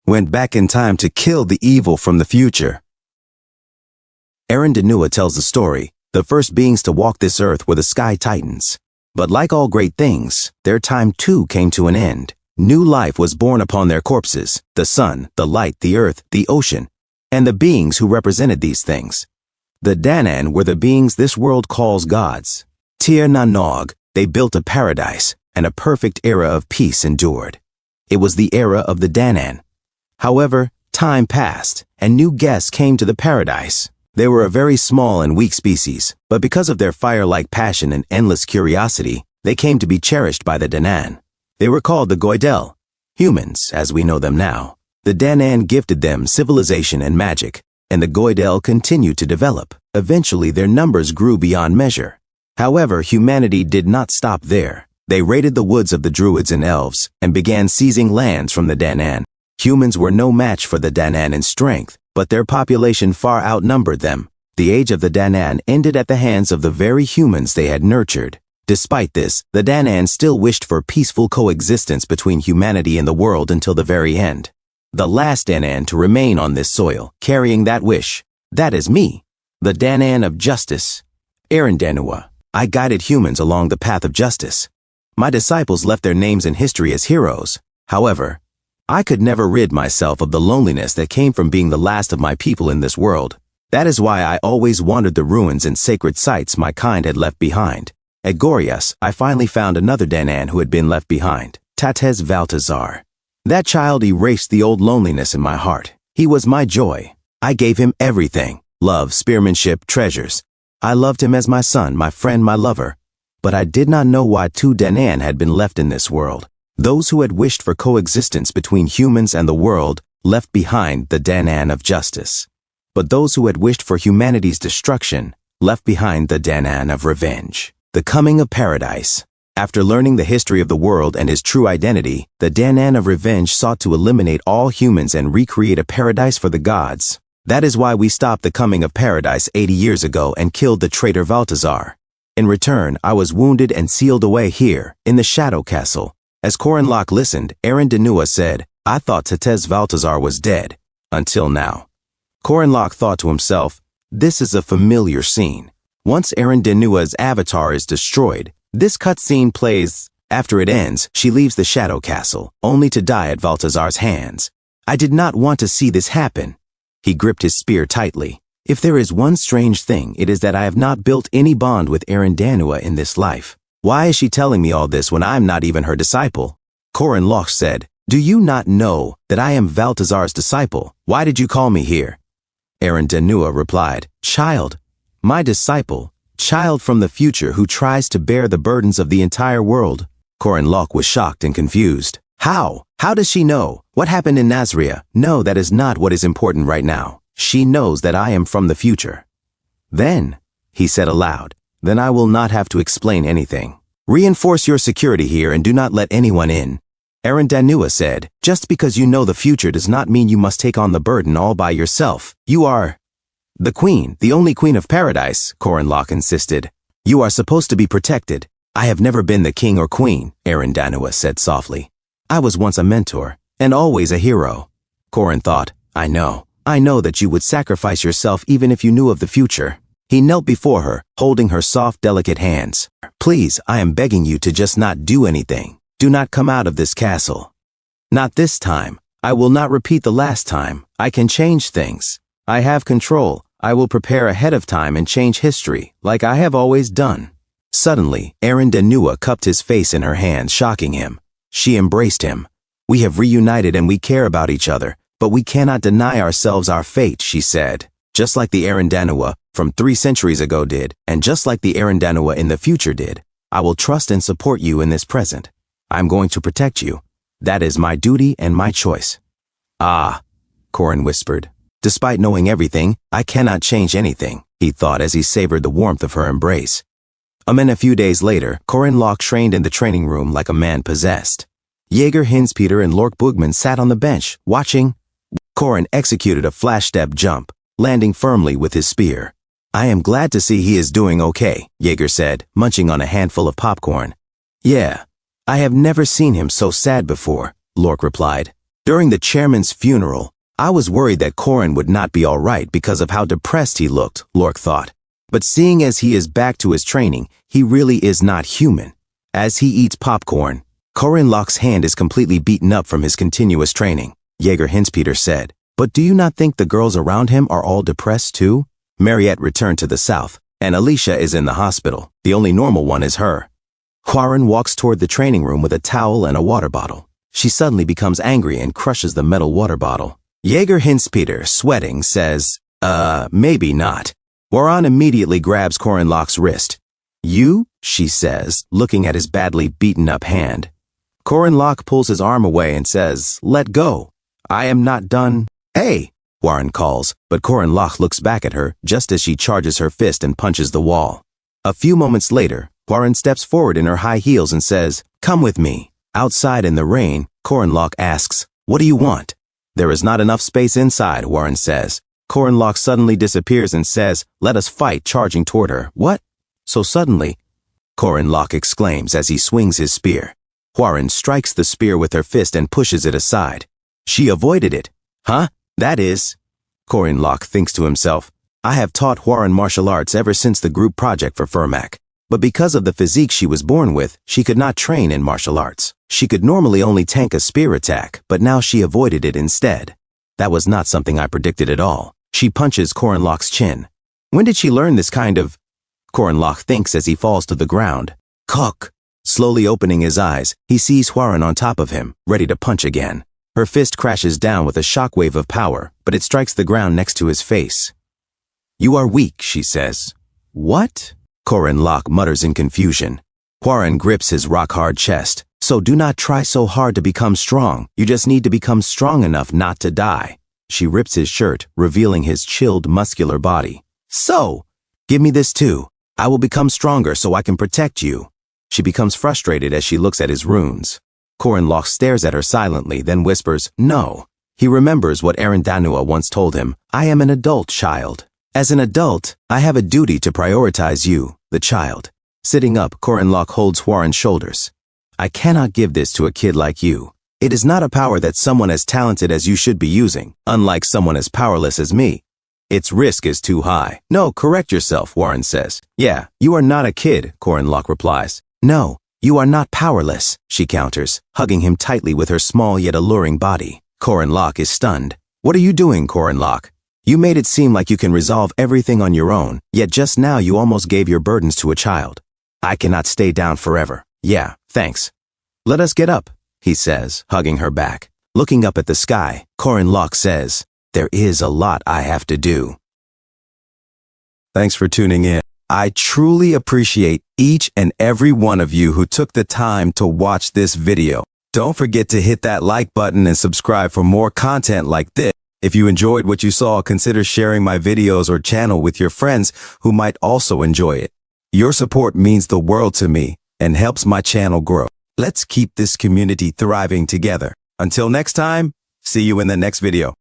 went back in time to kill the evil from the future. Aaron Danua tells the story. The first beings to walk this earth were the Sky Titans. But like all great things, their time too came to an end. New life was born upon their corpses, the sun, the light, the earth, the ocean, and the beings who represented these things. The Danann were the beings this world calls gods. Tir na Nog, they built a paradise, and a perfect era of peace endured. It was the era of the Danann. However, time passed, and new guests came to the paradise. They were a very small and weak species, but because of their fire-like passion and endless curiosity, they came to be cherished by the Danann. They were called the Goidel, humans as we know them now. The Danann gifted them civilization and magic, and the Goidel continued to develop. Eventually their numbers grew beyond measure. However, humanity did not stop there. They raided the woods of the Druids and Elves, and began seizing lands from the Danann. Humans were no match for the Danann in strength, but their population far outnumbered them. The age of the Danann ended at the hands of the very humans they had nurtured. Despite this, the Danann still wished for peaceful coexistence between humanity and the world until the very end. The last Danann to remain on this soil, carrying that wish. That is me, the Danann of justice. Aaron Danua. I guided humans along the path of justice. My disciples left their names in history as heroes. However, I could never rid myself of the loneliness that came from being the last of my people in this world. That is why I always wandered the ruins and sacred sites my kind had left behind. At Gorias, I finally found another Danann who had been left behind, Tatez Valtazar. That child erased the old loneliness in my heart. He was my joy. I gave him everything: love, spearmanship, treasures. I loved him as my son, my friend, my lover. But I did not know why two Danann had been left in this world. Those who had wished for coexistence between humans and the world left behind the Danann of justice. But those who had wished for humanity's destruction left behind the Danann of revenge. The coming of paradise. After learning the history of the world and his true identity, the Danann of revenge sought to eliminate all humans and recreate a paradise for the gods. That is why we stopped the coming of paradise 80 years ago and killed the traitor Valtazar. In return, I was wounded and sealed away here, in the Shadow Castle. As Corinlock listened, Aaron Danua said, I thought Tatez Valtazar was dead. Until now. Corinlock thought to himself, this is a familiar scene. Once Aaron Danua's avatar is destroyed, this cutscene plays. After it ends, she leaves the Shadow Castle, only to die at Valtazar's hands. I did not want to see this happen. He gripped his spear tightly. If there is one strange thing, it is that I have not built any bond with Aaron Danua in this life. Why is she telling me all this when I'm not even her disciple? Corinlock said, do you not know that I am Valtazar's disciple? Why did you call me here? Aaron Danua replied, child, my disciple, child from the future who tries to bear the burdens of the entire world. Corinlock was shocked and confused. How? How does she know? What happened in Nazria? No, that is not what is important right now. She knows that I am from the future. Then, he said aloud, then I will not have to explain anything. Reinforce your security here and do not let anyone in. Aaron Danua said, just because you know the future does not mean you must take on the burden all by yourself. You are the queen, the only queen of paradise, Corinlock insisted. You are supposed to be protected. I have never been the king or queen, Aaron Danua said softly. I was once a mentor, and always a hero. Corin thought, I know that you would sacrifice yourself even if you knew of the future. He knelt before her, holding her soft, delicate hands. Please, I am begging you to just not do anything. Do not come out of this castle. Not this time. I will not repeat the last time. I can change things. I have control. I will prepare ahead of time and change history, like I have always done. Suddenly, Aaron Danua cupped his face in her hands, shocking him. She embraced him. We have reunited and we care about each other, but we cannot deny ourselves our fate, she said. Just like the Aaron Danua from 3 centuries ago did, and just like the Aaron Danua in the future did, I will trust and support you in this present. I'm going to protect you. That is my duty and my choice. Ah, Corin whispered. Despite knowing everything, I cannot change anything, he thought as he savored the warmth of her embrace. A few days later, Corinlock trained in the training room like a man possessed. Jaeger Hinspeter and Lork Boogman sat on the bench, watching. Corin executed a flash step jump, landing firmly with his spear. I am glad to see he is doing okay, Jaeger said, munching on a handful of popcorn. Yeah, I have never seen him so sad before, Lork replied. During the chairman's funeral, I was worried that Korin would not be alright because of how depressed he looked, Lork thought. But seeing as he is back to his training, he really is not human. As he eats popcorn, Korin Lok's hand is completely beaten up from his continuous training. Jaeger Hinspeter said, "But do you not think the girls around him are all depressed too?" Mariette returned to the south, and Alicia is in the hospital. The only normal one is her. Hwarin walks toward the training room with a towel and a water bottle. She suddenly becomes angry and crushes the metal water bottle. Jaeger Hinspeter, sweating, says, maybe not. Hwarin immediately grabs Korin Lok's wrist. "You?" she says, looking at his badly beaten-up hand. Korin Lok pulls his arm away and says, "Let go. I am not done." "Hey!" Hwarin calls, but Korin Lok looks back at her just as she charges her fist and punches the wall. A few moments later, Hwarin steps forward in her high heels and says, "Come with me." Outside in the rain, Korin Lok asks, "What do you want?" "There is not enough space inside," Hwarin says. Korin Lok suddenly disappears and says, "Let us fight," charging toward her. "What?" "So suddenly?" Korin Lok exclaims as he swings his spear. Hwarin strikes the spear with her fist and pushes it aside. She avoided it. "Huh? That is..." Korin Lok thinks to himself, "I have taught Hwarin martial arts ever since the group project for Firmac. But because of the physique she was born with, she could not train in martial arts. She could normally only tank a spear attack, but now she avoided it instead. That was not something I predicted at all." She punches Korin Lok's chin. "When did she learn this kind of..." Korin Lok thinks as he falls to the ground. Cock! Slowly opening his eyes, he sees Hwarin on top of him, ready to punch again. Her fist crashes down with a shockwave of power, but it strikes the ground next to his face. "You are weak," she says. "What?" Korin Lok mutters in confusion. Hwarin grips his rock-hard chest. "So do not try so hard to become strong. You just need to become strong enough not to die." She rips his shirt, revealing his chilled, muscular body. "So, give me this too. I will become stronger so I can protect you." She becomes frustrated as she looks at his runes. Korin Lok stares at her silently, then whispers, "No." He remembers what Danua once told him, "I am an adult, child. As an adult, I have a duty to prioritize you, the child." Sitting up, Korin Lok holds Hwarin's shoulders. "I cannot give this to a kid like you. It is not a power that someone as talented as you should be using, unlike someone as powerless as me. Its risk is too high." "No, correct yourself," Hwarin says. "Yeah, you are not a kid," Korin Lok replies. "No, you are not powerless," she counters, hugging him tightly with her small yet alluring body. Korin Lok is stunned. "What are you doing, Korin Lok? You made it seem like you can resolve everything on your own, yet just now you almost gave your burdens to a child. I cannot stay down forever." "Yeah, thanks. Let us get up," he says, hugging her back. Looking up at the sky, Korin Lok says, "There is a lot I have to do." Thanks for tuning in. I truly appreciate each and every one of you who took the time to watch this video. Don't forget to hit that like button and subscribe for more content like this. If you enjoyed what you saw, consider sharing my videos or channel with your friends who might also enjoy it. Your support means the world to me and helps my channel grow. Let's keep this community thriving together. Until next time, see you in the next video.